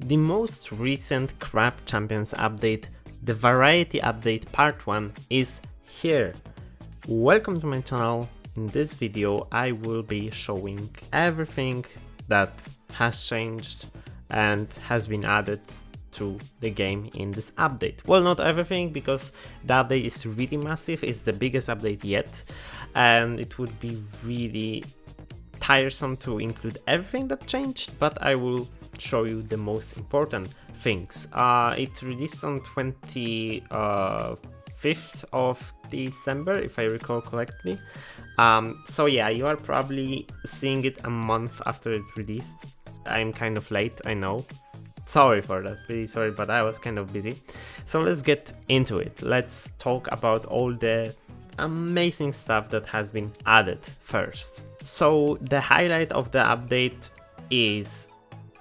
The most recent Crab Champions update, the Variety Update Part 1, is here. Welcome to my channel. In this video I will be showing everything that has changed and has been added to the game in this update. Well, not everything, because the update is really massive. It's the biggest update yet, and it would be really tiresome to include everything that changed, but I will show you the most important things. It released on 25th of December, if I recall correctly. So yeah, you are probably seeing it a month after it released. I'm kind of late, I know. Sorry for that, really sorry, but I was kind of busy. So let's get into it. Let's talk about all the amazing stuff that has been added first. So the highlight of the update is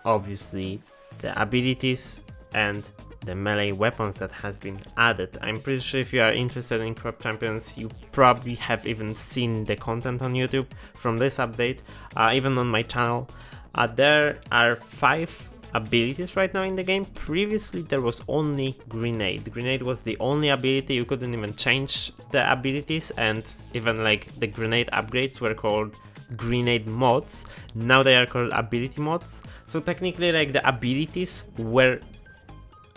obviously the abilities and the melee weapons that has been added. I'm pretty sure if you are interested in Crab Champions, you probably have even seen the content on YouTube from this update, even on my channel. There are 5 abilities right now in the game. Previously there was only Grenade. Grenade was the only ability. You couldn't even change the abilities, and even like the grenade upgrades were called Grenade mods. Now they are called ability mods. So technically, like, the abilities were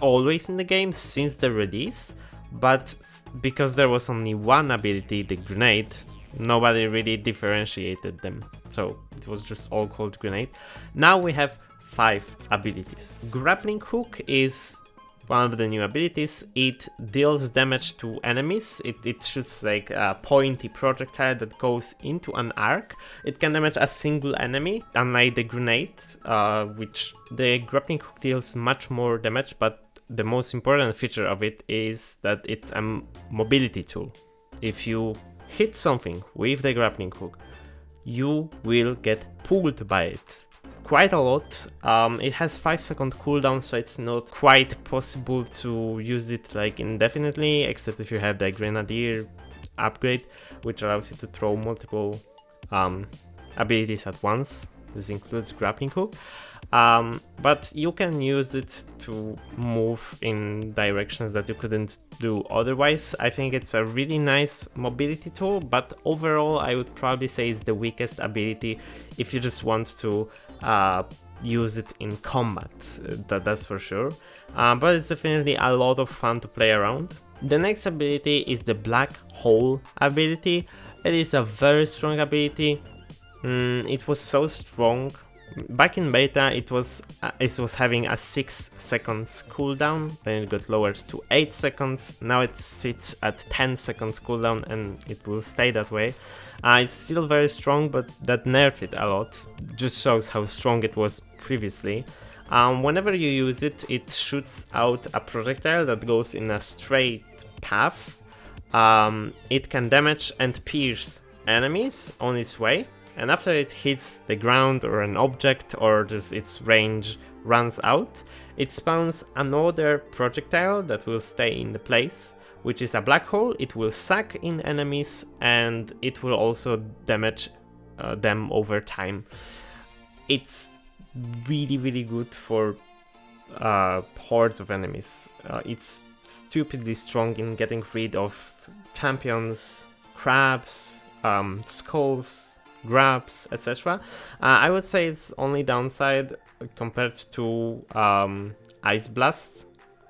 always in the game since the release, but because there was only one ability, the Grenade, nobody really differentiated them, so it was just all called Grenade. Now we have 5 abilities. Grappling Hook is one of the new abilities. It deals damage to enemies. It shoots like a pointy projectile that goes into an arc. It can damage a single enemy, unlike the Grenade, which the Grappling Hook deals much more damage, but the most important feature of it is that it's a mobility tool. If you hit something with the Grappling Hook, you will get pulled by it quite a lot. It has 5-second cooldown, so it's not quite possible to use it like indefinitely, except if you have the Grenadier upgrade, which allows you to throw multiple abilities at once. This includes Grappling Hook. But you can use it to move in directions that you couldn't do otherwise. I think it's a really nice mobility tool, but overall I would probably say it's the weakest ability if you just want to use it in combat, that's for sure. But it's definitely a lot of fun to play around. The next ability is the Black Hole ability. It is a very strong ability. It was so strong. Back in beta, it was having a 6 seconds cooldown, then it got lowered to 8 seconds. Now it sits at 10 seconds cooldown, and it will stay that way. It's still very strong, but that nerfed it a lot. Just shows how strong it was previously. Whenever you use it, it shoots out a projectile that goes in a straight path. It can damage and pierce enemies on its way. And after it hits the ground or an object, or just its range runs out, it spawns another projectile that will stay in the place, which is a black hole. It will suck in enemies, and it will also damage them over time. It's really good for hordes of enemies. It's stupidly strong in getting rid of champions, crabs, skulls, grabs, etc. I would say its only downside compared to Ice Blast,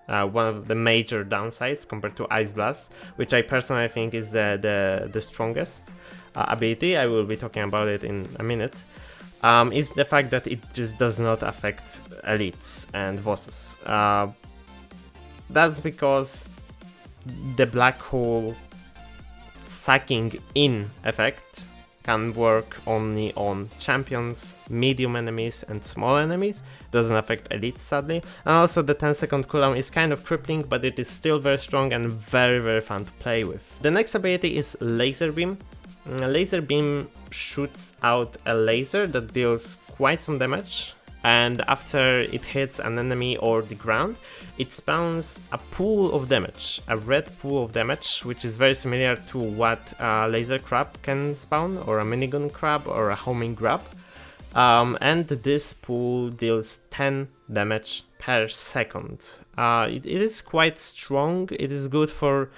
one of the major downsides compared to Ice Blast, which I personally think is the strongest ability. I will be talking about it in a minute. Is the fact that it just does not affect elites and bosses. That's because the black hole sucking in effect can work only on champions, medium enemies, and small enemies. Doesn't affect elites, sadly. And also the 10-second cooldown is kind of crippling, but it is still very strong and very fun to play with. The next ability is Laser Beam. Laser Beam shoots out a laser that deals quite some damage, and after it hits an enemy or the ground, it spawns a pool of damage, a red pool of damage, which is very similar to what a laser crab can spawn, or a minigun crab, or a homing grab. And this pool deals 10 damage per second. It is quite strong. It is good for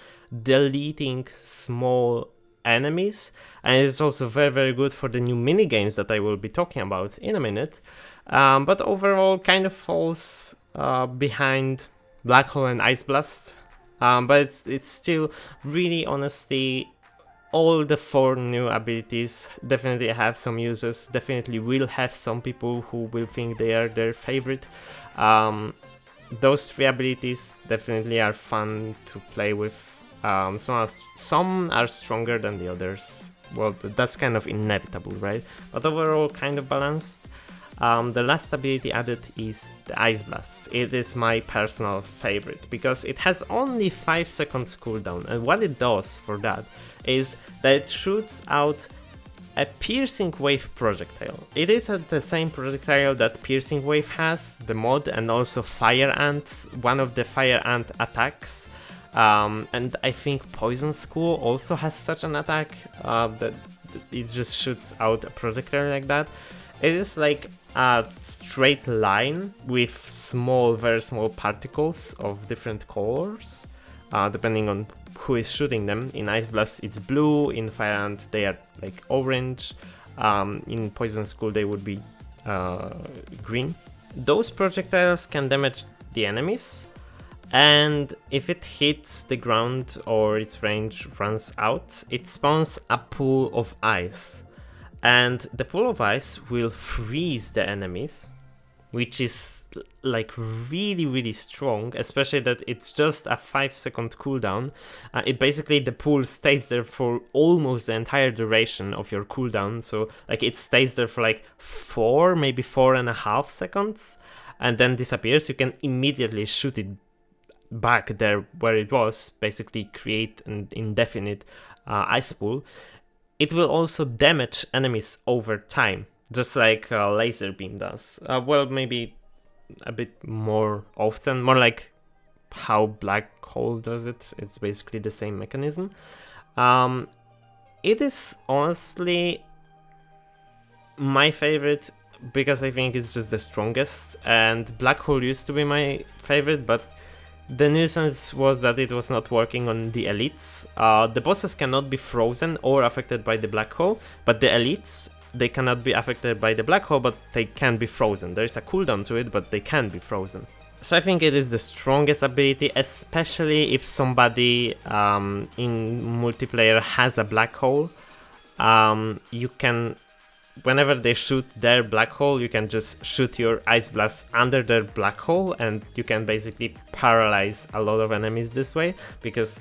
deleting small enemies, and it's also very good for the new minigames that I will be talking about in a minute. But overall kind of falls behind Black Hole and Ice Blast. But it's still really, honestly, all the 4 new abilities definitely have some users, definitely will have some people who will think they are their favorite. Those 3 abilities definitely are fun to play with. Some are stronger than the others. Well, that's kind of inevitable, right? But overall kind of balanced. The last ability added is the Ice Blast. It is my personal favorite because it has only 5 seconds cooldown, and what it does for that is that it shoots out a Piercing Wave projectile. It is the same projectile that Piercing Wave has, the mod, and also Fire Ant, one of the Fire Ant attacks. And I think Poison School also has such an attack that it just shoots out a projectile like that. It is like a straight line with very small particles of different colors, depending on who is shooting them. In Ice Blast it's blue, in Fire Ant they are like orange, in Poison School they would be green. Those projectiles can damage the enemies, and if it hits the ground or its range runs out, it spawns a pool of ice. And the pool of ice will freeze the enemies, which is like really strong, especially that it's just a 5-second cooldown. It basically, the pool stays there for almost the entire duration of your cooldown, so like it stays there for like 4, maybe 4.5 seconds, and then disappears. You can immediately shoot it back there where it was, basically create an indefinite ice pool. It will also damage enemies over time, just like laser beam does. Well, maybe a bit more often, more like how Black Hole does it. It's basically the same mechanism. It is honestly my favorite because I think it's just the strongest, and Black Hole used to be my favorite, but the nuisance was that it was not working on the elites. The bosses cannot be frozen or affected by the black hole, but the elites, they cannot be affected by the black hole, but they can be frozen. There is a cooldown to it, but they can be frozen. So I think it is the strongest ability, especially if somebody in multiplayer has a black hole. You can, whenever they shoot their black hole, you can just shoot your Ice Blast under their black hole, and you can basically paralyze a lot of enemies this way, because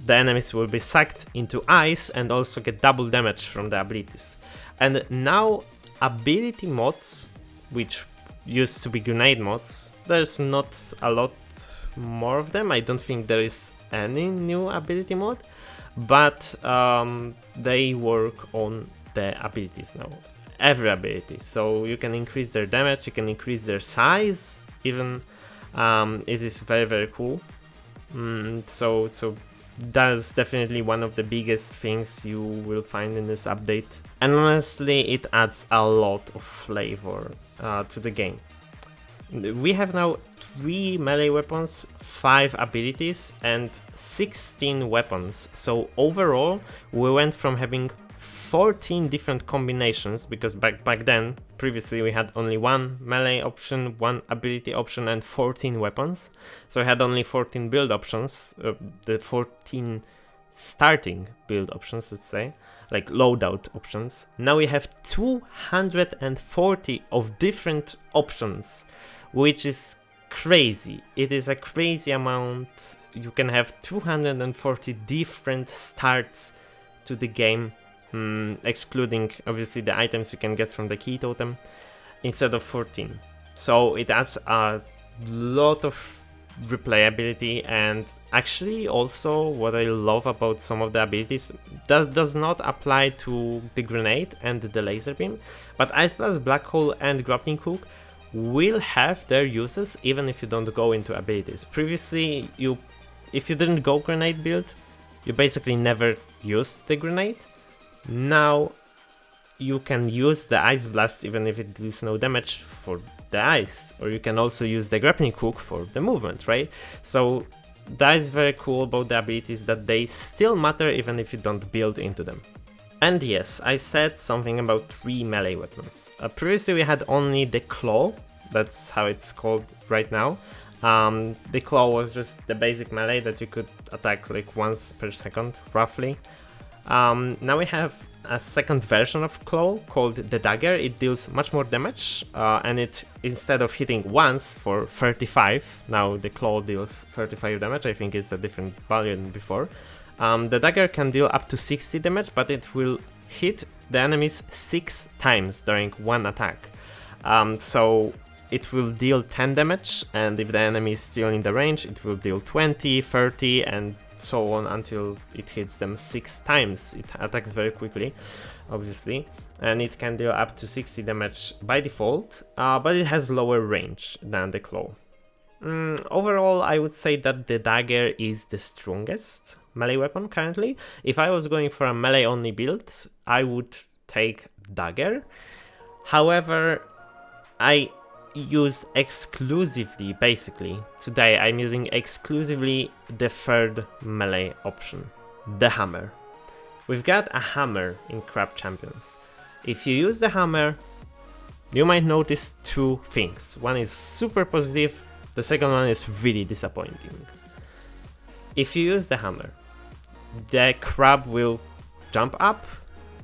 the enemies will be sucked into ice and also get double damage from the abilities. And now ability mods, which used to be grenade mods, there's not a lot more of them. I don't think there is any new ability mod, but they work on the abilities now, every ability, so you can increase their damage, you can increase their size even. It is very cool. So that's definitely one of the biggest things you will find in this update, and honestly it adds a lot of flavor to the game. We have now 3 melee weapons, 5 abilities, and 16 weapons. So overall we went from having 14 different combinations, because back then, previously, we had only 1 melee option, 1 ability option, and 14 weapons. So we had only 14 build options, the 14 starting build options, let's say, like loadout options. Now we have 240 of different options, which is crazy. It is a crazy amount. You can have 240 different starts to the game, excluding obviously the items you can get from the key totem, instead of 14. So it adds a lot of replayability, and actually also what I love about some of the abilities that does not apply to the grenade and the laser beam, but Ice Blast, Black Hole, and Grappling Hook will have their uses even if you don't go into abilities. Previously, if you didn't go grenade build, you basically never used the grenade. Now you can use the Ice Blast even if it deals no damage for the ice, or you can also use the Grappling Hook for the movement, right? So that is very cool about the abilities, that they still matter even if you don't build into them. And yes, I said something about 3 melee weapons. Previously we had only the Claw, that's how it's called right now. The Claw was just the basic melee that you could attack like once per second, roughly. Now we have a second version of Claw called the Dagger. It deals much more damage, and it, instead of hitting once for 35, now the Claw deals 35 damage. I think it's a different value than before. The Dagger can deal up to 60 damage, but it will hit the enemies 6 times during one attack. So it will deal 10 damage, and if the enemy is still in the range, it will deal 20, 30, and so on until it hits them 6 times. It attacks very quickly, obviously, and it can deal up to 60 damage by default, but it has lower range than the Claw. Overall, I would say that the Dagger is the strongest melee weapon currently. If I was going for a melee only build, I would take Dagger. However, I use exclusively, basically, today I'm using exclusively the third melee option, the Hammer. We've got a Hammer in Crab Champions. If you use the Hammer, you might notice 2 things. One is super positive, the second one is really disappointing. If you use the Hammer, the crab will jump up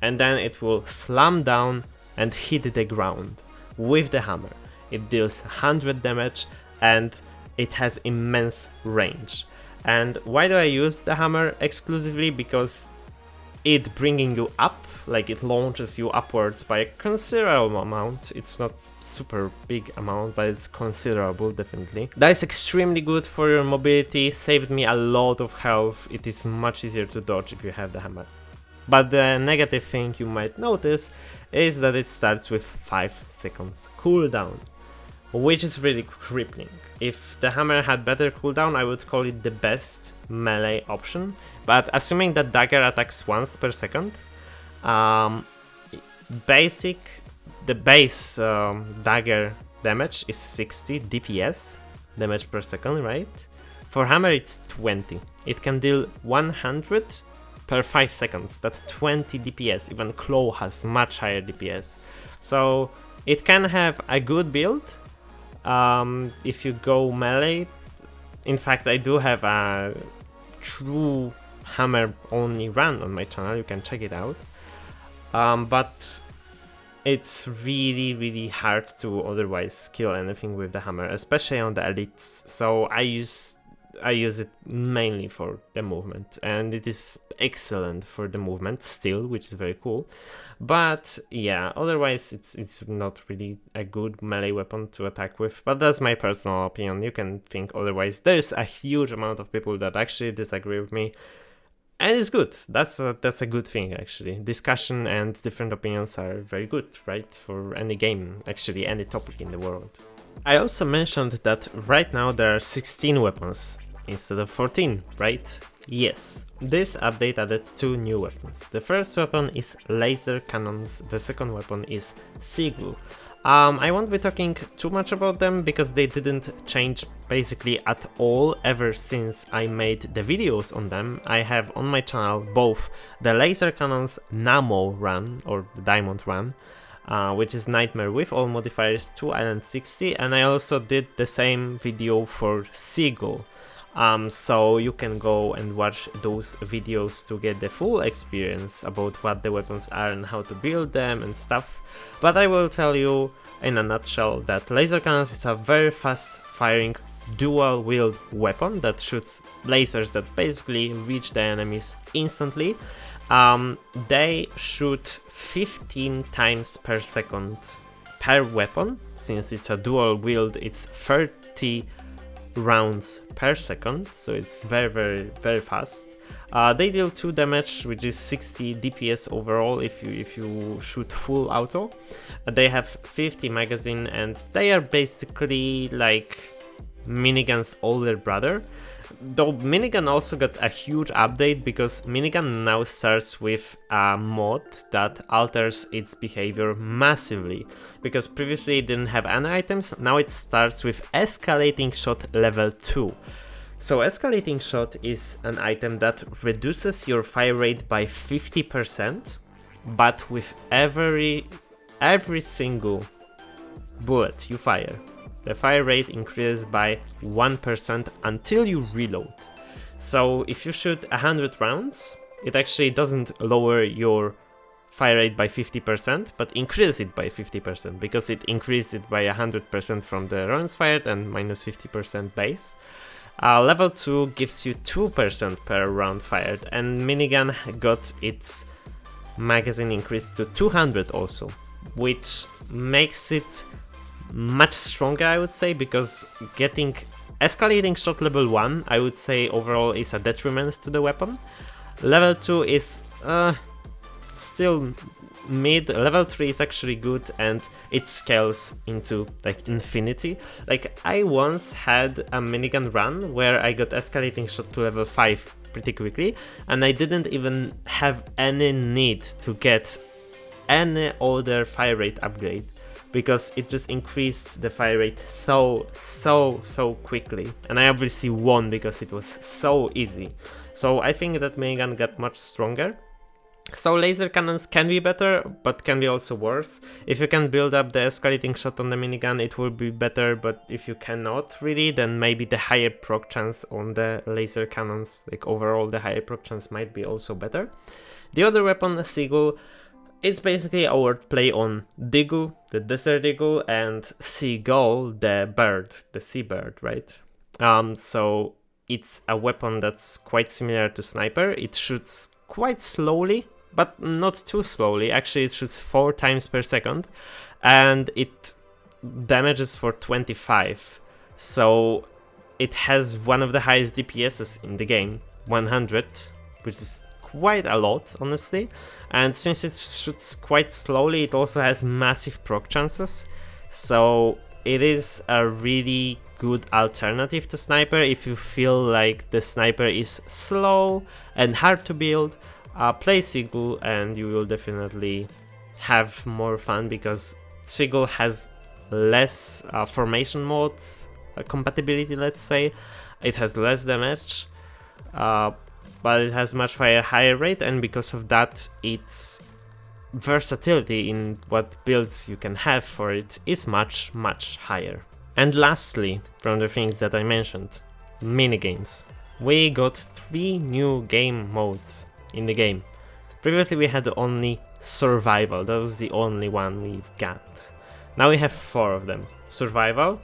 and then it will slam down and hit the ground with the hammer. It deals 100 damage and it has immense range. And why do I use the hammer exclusively? Because it bringing you up, like it launches you upwards by a considerable amount. It's not super big amount, but it's considerable, definitely. That is extremely good for your mobility, saved me a lot of health. It is much easier to dodge if you have the hammer. But the negative thing you might notice is that it starts with 5 seconds cooldown, which is really crippling. If the hammer had better cooldown, I would call it the best melee option, but assuming that dagger attacks once per second, the base dagger damage is 60 DPS, damage per second, right? For hammer it's 20. It can deal 100 per 5 seconds, that's 20 DPS. Even Claw has much higher DPS. So it can have a good build if you go melee. In fact, I do have a true hammer only run on my channel, you can check it out. But it's really hard to otherwise kill anything with the hammer, especially on the elites. So I use it mainly for the movement, and it is excellent for the movement still, which is very cool. But yeah, otherwise it's not really a good melee weapon to attack with, but that's my personal opinion. You can think otherwise. There's a huge amount of people that actually disagree with me, and it's good. That's a good thing, actually. Discussion and different opinions are very good, right? For any game, actually, any topic in the world. I also mentioned that right now there are 16 weapons instead of 14, right? Yes. This update added 2 new weapons. The first weapon is laser cannons, the second weapon is Seagull. I won't be talking too much about them because they didn't change basically at all ever since I made the videos on them. I have on my channel both the laser cannons Namo run, or the Diamond run, which is Nightmare with all modifiers to Island 60, and I also did the same video for Seagull. So you can go and watch those videos to get the full experience about what the weapons are and how to build them and stuff. But I will tell you in a nutshell that laser cannons is a very fast firing dual wield weapon that shoots lasers that basically reach the enemies instantly. They shoot 15 times per second per weapon. Since it's a dual wield, it's 30 rounds per second, so it's very fast. They deal 2 damage, which is 60 DPS overall if you shoot full auto. They have 50 magazine, and they are basically like Minigun's older brother. Though Minigun also got a huge update because Minigun now starts with a mod that alters its behavior massively. Because previously it didn't have any items, now it starts with Escalating Shot level 2. So Escalating Shot is an item that reduces your fire rate by 50%, but with every single bullet you fire, the fire rate increases by 1% until you reload. So if you shoot 100 rounds, it actually doesn't lower your fire rate by 50%, but increases it by 50% because it increased it by 100% from the rounds fired and minus 50% base. Level 2 gives you 2% per round fired, and Minigun got its magazine increased to 200 also, which makes it much stronger, I would say, because getting Escalating Shot level 1, I would say overall is a detriment to the weapon. Level 2 is still mid, level 3 is actually good and it scales into like infinity. Like I once had a minigun run where I got Escalating Shot to level 5 pretty quickly and I didn't even have any need to get any other fire rate upgrade because it just increased the fire rate so quickly, and I obviously won because it was so easy. So I think that minigun got much stronger. So laser cannons can be better, but can be also worse. If you can build up the Escalating Shot on the minigun, it will be better, but if you cannot really, then maybe the higher proc chance on the laser cannons, like overall the higher proc chance might be also better. The other weapon, Seagull, it's basically a wordplay on Deagle, the desert eagle, and Seagull, the bird, the seabird, right? So it's a weapon that's quite similar to Sniper. It shoots quite slowly, but not too slowly. Actually, it shoots 4 times per second, and it damages for 25. So it has one of the highest DPSs in the game, 100, which is quite a lot, honestly. And since it shoots quite slowly, it also has massive proc chances. So it is a really good alternative to Sniper if you feel like the Sniper is slow and hard to build. Play Seagull and you will definitely have more fun because Seagull has less formation modes compatibility, let's say. It has less damage, but it has much higher rate, and because of that its versatility in what builds you can have for it is much higher. And lastly, from the things that I mentioned, minigames. We got 3 new game modes in the game. Previously we had only survival, that was the only one we've got. Now we have 4 of them. Survival,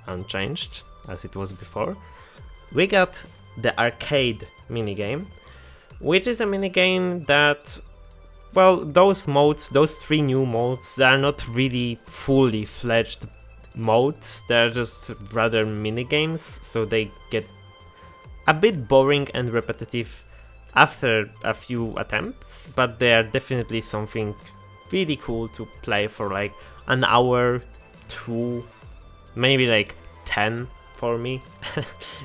unchanged as it was before. We got the arcade minigame, which is a minigame that, well, those modes, those 3 new modes, they are not really fully fledged modes, they're just rather minigames, so they get a bit boring and repetitive after a few attempts, but they are definitely something really cool to play for like an hour, 2, maybe like 10 for me.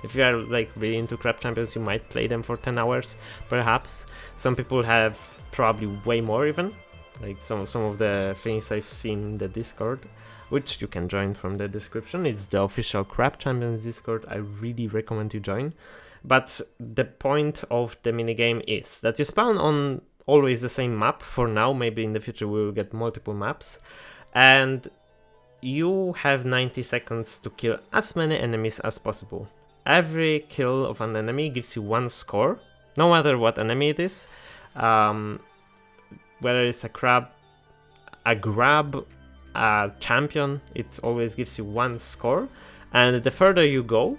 If you are like really into Crab Champions, you might play them for 10 hours, perhaps. Some people have probably way more even, like some of the things I've seen in the Discord, which you can join from the description. It's the official Crab Champions Discord, I really recommend you join. But the point of the minigame is that you spawn on always the same map for now, maybe in the future we will get multiple maps, and you have 90 seconds to kill as many enemies as possible. Every kill of an enemy gives you 1 score, no matter what enemy it is, whether it's a crab, a grab, a champion, it always gives you 1 score, and the further you go,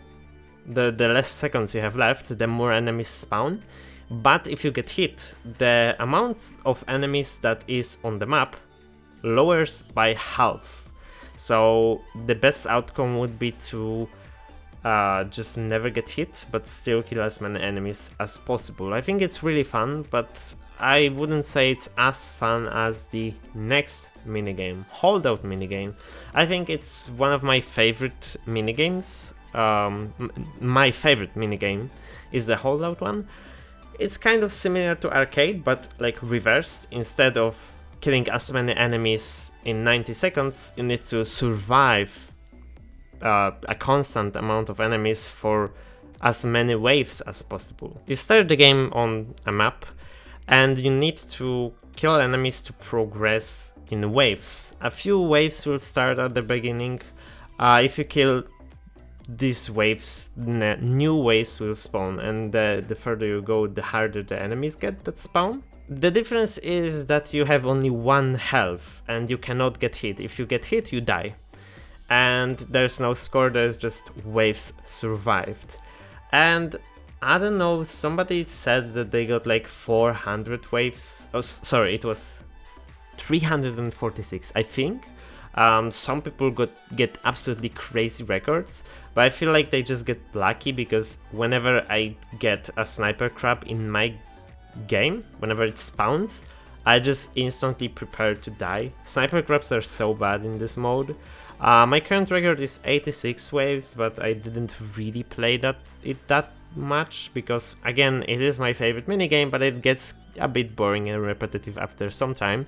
the less seconds you have left, the more enemies spawn. But if you get hit, the amount of enemies that is on the map lowers by half. So the best outcome would be to just never get hit, but still kill as many enemies as possible. I think it's really fun, but I wouldn't say it's as fun as the next minigame, Holdout minigame. I think it's one of my favorite minigames my favorite minigame is the holdout one. It's kind of similar to arcade, but like reversed. Instead of killing as many enemies in 90 seconds, you need to survive a constant amount of enemies for as many waves as possible. You start the game on a map, and you need to kill enemies to progress in waves. A few waves will start at the beginning. If you kill these waves, new waves will spawn, and the further you go, the harder the enemies get that spawn. The difference is that you have only 1 health and you cannot get hit. If you get hit, you die. And there's no score, there's just waves survived. And I don't know, somebody said that they got like 400 waves. Oh, sorry, it was 346, I think. Some people get absolutely crazy records, but I feel like they just get lucky, because whenever I get a sniper crab in my game, whenever it spawns, I just instantly prepare to die. Sniper crabs are so bad in this mode. My current record is 86 waves, but I didn't really play that much, because again, it is my favorite minigame, but it gets a bit boring and repetitive after some time.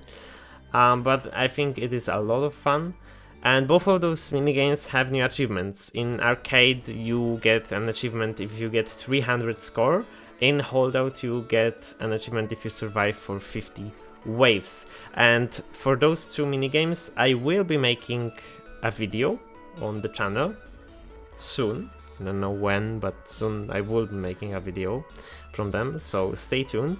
But I think it is a lot of fun, and both of those minigames have new achievements. In arcade, you get an achievement if you get 300 score. In holdout, you get an achievement if you survive for 50 waves. And for those 2 minigames, I will be making a video on the channel soon. I don't know when, but soon I will be making a video from them, so stay tuned.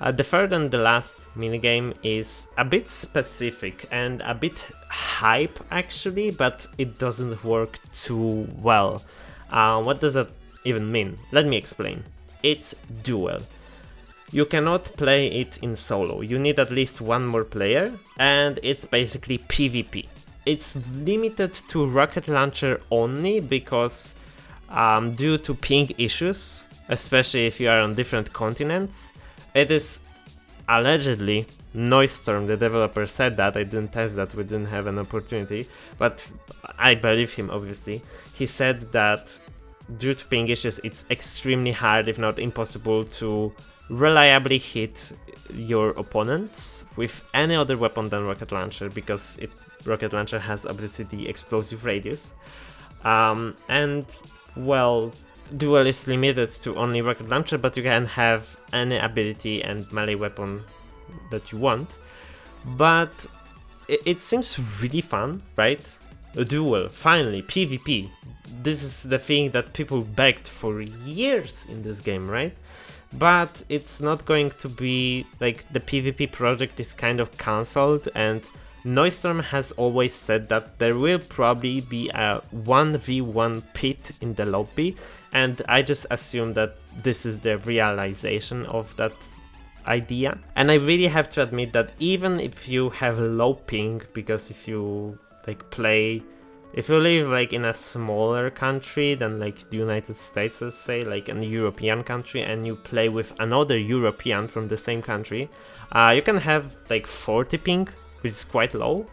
The third and the last minigame is a bit specific and a bit hype actually, but it doesn't work too well. What does that even mean? Let me explain. It's duel. You cannot play it in solo, you need at least 1 more player, and it's basically PvP. It's limited to rocket launcher only because due to ping issues, especially if you are on different continents, it is allegedly, Noisestorm, the developer, said that. I didn't test that, we didn't have an opportunity, but I believe him obviously. He said that due to ping issues, it's extremely hard, if not impossible, to reliably hit your opponents with any other weapon than rocket launcher, because rocket launcher has obviously the explosive radius. And well, duel is limited to only rocket launcher, but you can have any ability and melee weapon that you want. But it seems really fun, right? A duel, finally, PvP. This is the thing that people begged for years in this game, right? But it's not going to be, like, the PvP project is kind of cancelled, and Noisestorm has always said that there will probably be a 1v1 pit in the lobby, and I just assume that this is the realization of that idea. And I really have to admit that even if you have low ping, because if you if you live like in a smaller country than like the United States, let's say, like a European country, and you play with another European from the same country, you can have like 40 ping, which is quite low.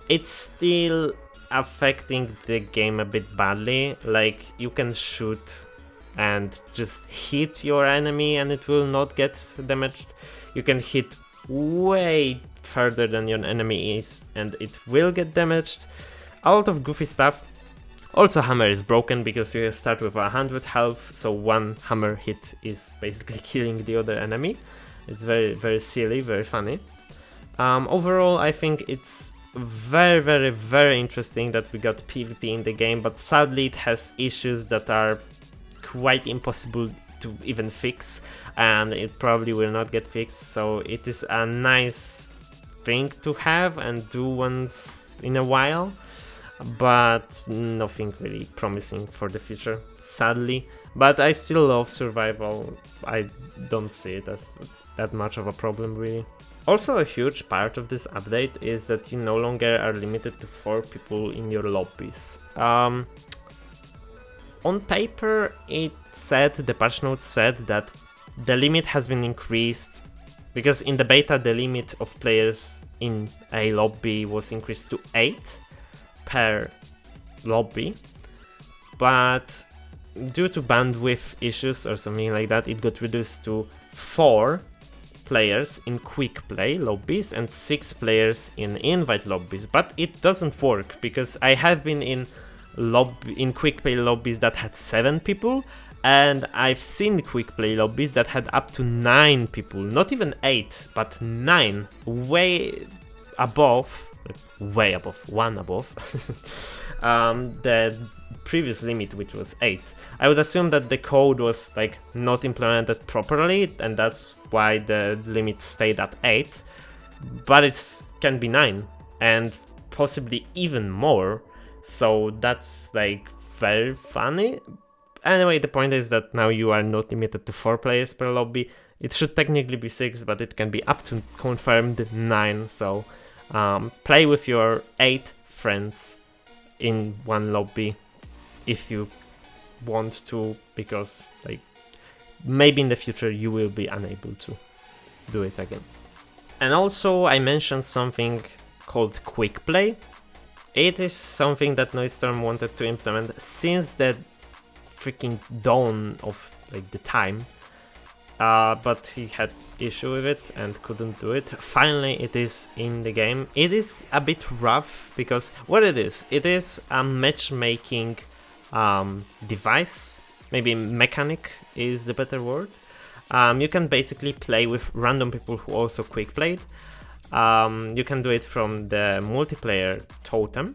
It's still affecting the game a bit badly. Like, you can shoot and just hit your enemy and it will not get damaged. You can hit way further than your enemy is and it will get damaged. A lot of goofy stuff. Also, hammer is broken because you start with 100 health, so 1 hammer hit is basically killing the other enemy. It's very, very silly, very funny. Overall, I think it's very, very, very interesting that we got PvP in the game, but sadly it has issues that are quite impossible to even fix, and it probably will not get fixed, so it is a nice thing to have and do once in a while, but nothing really promising for the future, sadly. But I still love survival. I don't see it as that much of a problem, really. Also, a huge part of this update is that you no longer are limited to 4 people in your lobbies. On paper, the patch notes said that the limit has been increased, because in the beta the limit of players in a lobby was increased to 8 per lobby. but due to bandwidth issues or something like that, it got reduced to 4 players in quick play lobbies and 6 players in invite lobbies. But it doesn't work because I have been in quick play lobbies that had 7 people, and I've seen quick play lobbies that had up to 9 people, not even 8, but 9, way above, one above the previous limit, which was 8. I would assume that the code was like not implemented properly, and that's why the limit stayed at 8, but it can be 9 and possibly even more, so that's like very funny. Anyway, the point is that now you are not limited to 4 players per lobby. It should technically be 6, but it can be up to confirmed 9, so play with your 8 friends in one lobby if you want to, because like maybe in the future you will be unable to do it again. And also I mentioned something called quick play. It is something that Noisestorm wanted to implement since the freaking dawn of like the time, but he had issue with it and couldn't do it. Finally it is in the game. It is a bit rough because what it is a matchmaking device, maybe mechanic is the better word. You can basically play with random people who also quick played. You can do it from the multiplayer totem,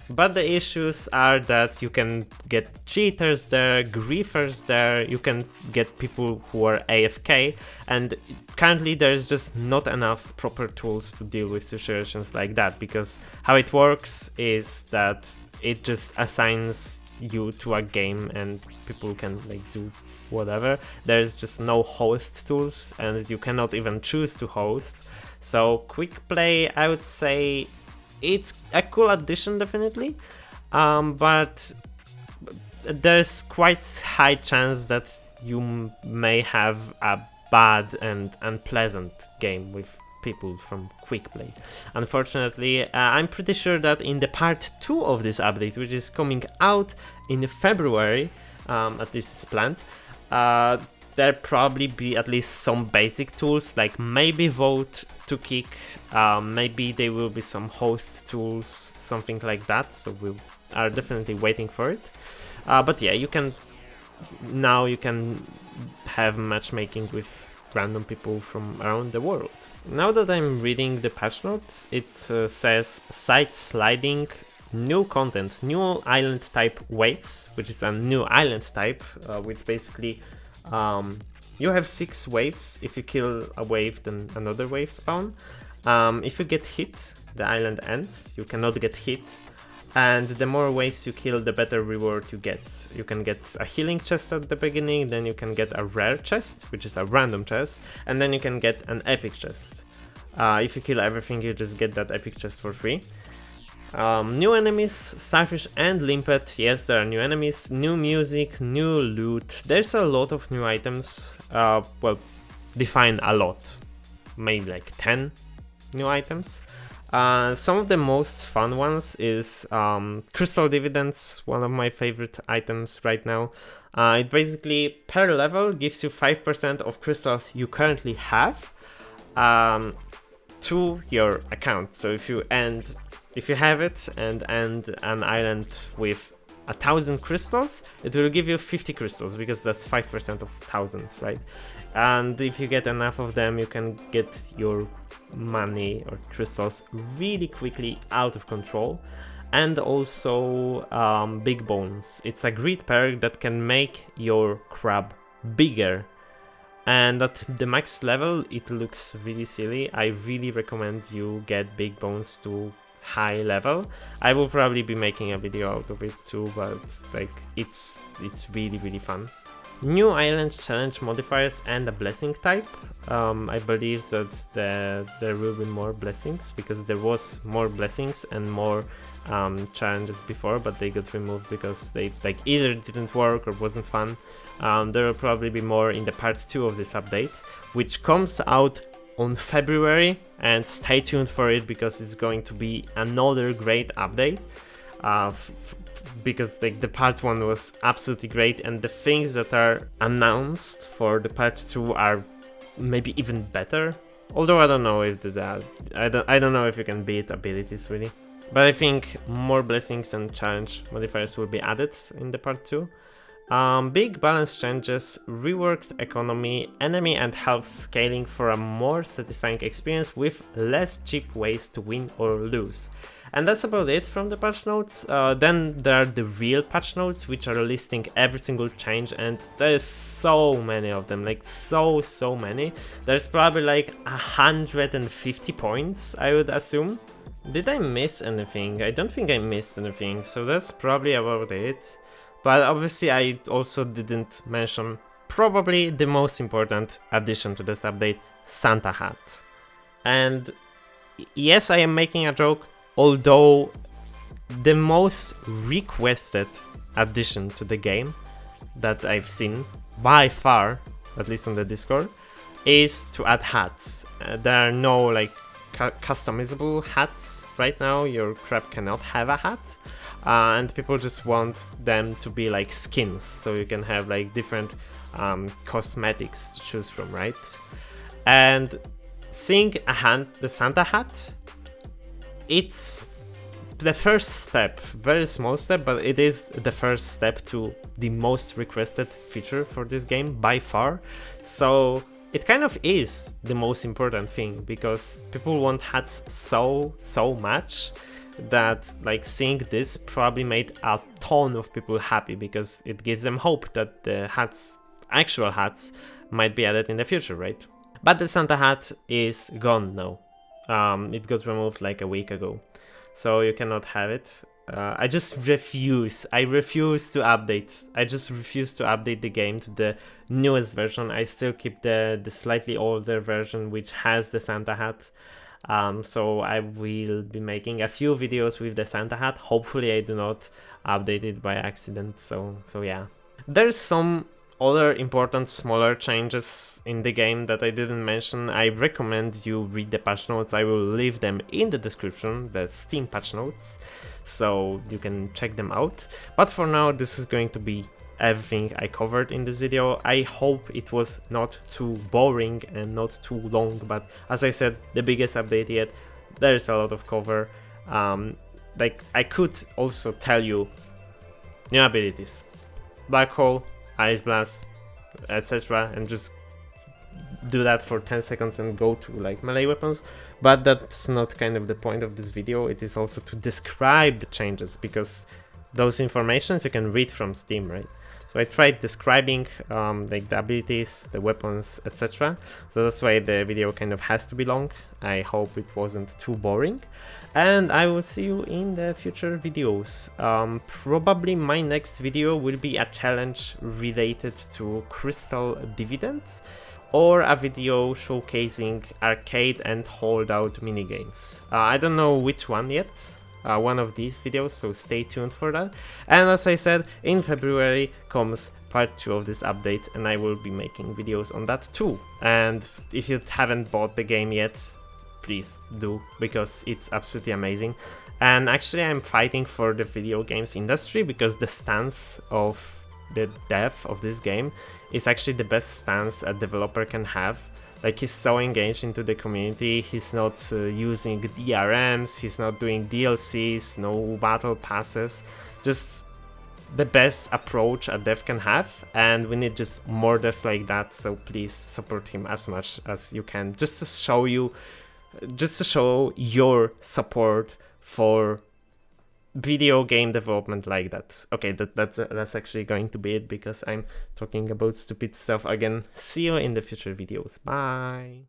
but the issues are that you can get cheaters there, griefers there, you can get people who are AFK, and currently there's just not enough proper tools to deal with situations like that, because how it works is that it just assigns you to a game and people can like do whatever. There's just no host tools and you cannot even choose to host. So quick play, I would say it's a cool addition definitely, but there's quite high chance that you may have a bad and unpleasant game with people from quick play. Unfortunately, I'm pretty sure that in the part 2 of this update, which is coming out in February, at least it's planned, there'll probably be at least some basic tools, like maybe vote to kick, maybe there will be some host tools, something like that, so we are definitely waiting for it. But yeah, you can have matchmaking with random people from around the world. Now that I'm reading the patch notes, it says side sliding, new content, new island type waves, which is a new island type, which basically you have 6 waves. If you kill a wave, then another wave spawn. If you get hit, the island ends. You cannot get hit, and the more waves you kill, the better reward you get. You can get a healing chest at the beginning, then you can get a rare chest, which is a random chest, and then you can get an epic chest. If you kill everything, you just get that epic chest for free. New enemies, Starfish and Limpet. Yes, there are new enemies, new music, new loot. There's a lot of new items. Well, define a lot. Maybe like 10 new items. Some of the most fun ones is Crystal Dividends, one of my favorite items right now. It basically, per level, gives you 5% of crystals you currently have to your account. So if you have it and end an island with 1,000 crystals, it will give you 50 crystals, because that's 5% of 1,000, right? And if you get enough of them, you can get your money or crystals really quickly out of control. And also Big Bones. It's a greed perk that can make your crab bigger. And at the max level, it looks really silly. I really recommend you get Big Bones to high level. I will probably be making a video out of it too, but like it's really fun. New island challenge modifiers and a blessing type. I believe that there will be more blessings, because there was more blessings and more challenges before, but they got removed because they like either didn't work or wasn't fun. There will probably be more in the part 2 of this update, which comes out on February, and stay tuned for it because it's going to be another great update. because like the part 1 was absolutely great, and the things that are announced for the part 2 are maybe even better. Although I don't know if I don't know if you can beat abilities really. But I think more blessings and challenge modifiers will be added in the part 2. Big balance changes, reworked economy, enemy and health scaling for a more satisfying experience with less cheap ways to win or lose. And that's about it from the patch notes. Then there are the real patch notes, which are listing every single change, and there's so many of them, like so many. There's probably like 150 points, I would assume. Did I miss anything? I don't think I missed anything, so that's probably about it. But obviously I also didn't mention probably the most important addition to this update, Santa Hat. And yes, I am making a joke, although the most requested addition to the game that I've seen by far, at least on the Discord, is to add hats. There are no like customizable hats right now. Your crab cannot have a hat. And people just want them to be like skins, so you can have like different cosmetics to choose from, right? And seeing the Santa hat, it's the first step, very small step, but it is the first step to the most requested feature for this game by far. So it kind of is the most important thing, because people want hats so much that like seeing this probably made a ton of people happy, because it gives them hope that the actual hats might be added in the future, right? But the Santa hat is gone now. It got removed like a week ago, so you cannot have it. I just refuse. I refuse to update. I just refuse to update the game to the newest version. I still keep the slightly older version, which has the Santa hat. So I will be making a few videos with the Santa hat. Hopefully I do not update it by accident. So yeah. There's some other important smaller changes in the game that I didn't mention. I recommend you read the patch notes. I will leave them in the description, the Steam patch notes, so you can check them out. But for now, this is going to be everything I covered in this video. I hope it was not too boring and not too long, but as I said, the biggest update yet. There is a lot of cover. Like I could also tell you new abilities, Black Hole, Ice Blast, etc., and just do that for 10 seconds and go to like melee weapons, but that's not kind of the point of this video. It is also to describe the changes, because those informations you can read from Steam, right? So I tried describing like the abilities, the weapons, etc. So that's why the video kind of has to be long. I hope it wasn't too boring. And I will see you in the future videos. Probably my next video will be a challenge related to Crystal Dividends, or a video showcasing arcade and holdout minigames. I don't know which one yet. One of these videos, so stay tuned for that. And as I said, in February comes part 2 of this update, and I will be making videos on that too. And if you haven't bought the game yet, please do, because it's absolutely amazing. And actually I'm fighting for the video games industry, because the stance of the dev of this game is actually the best stance a developer can have. Like, he's so engaged into the community, he's not using DRMs, he's not doing DLCs, no battle passes, just the best approach a dev can have, and we need just more devs like that, so please support him as much as you can, just to show your support for video game development like that. Okay, that's actually going to be it, because I'm talking about stupid stuff again. See you in the future videos. Bye.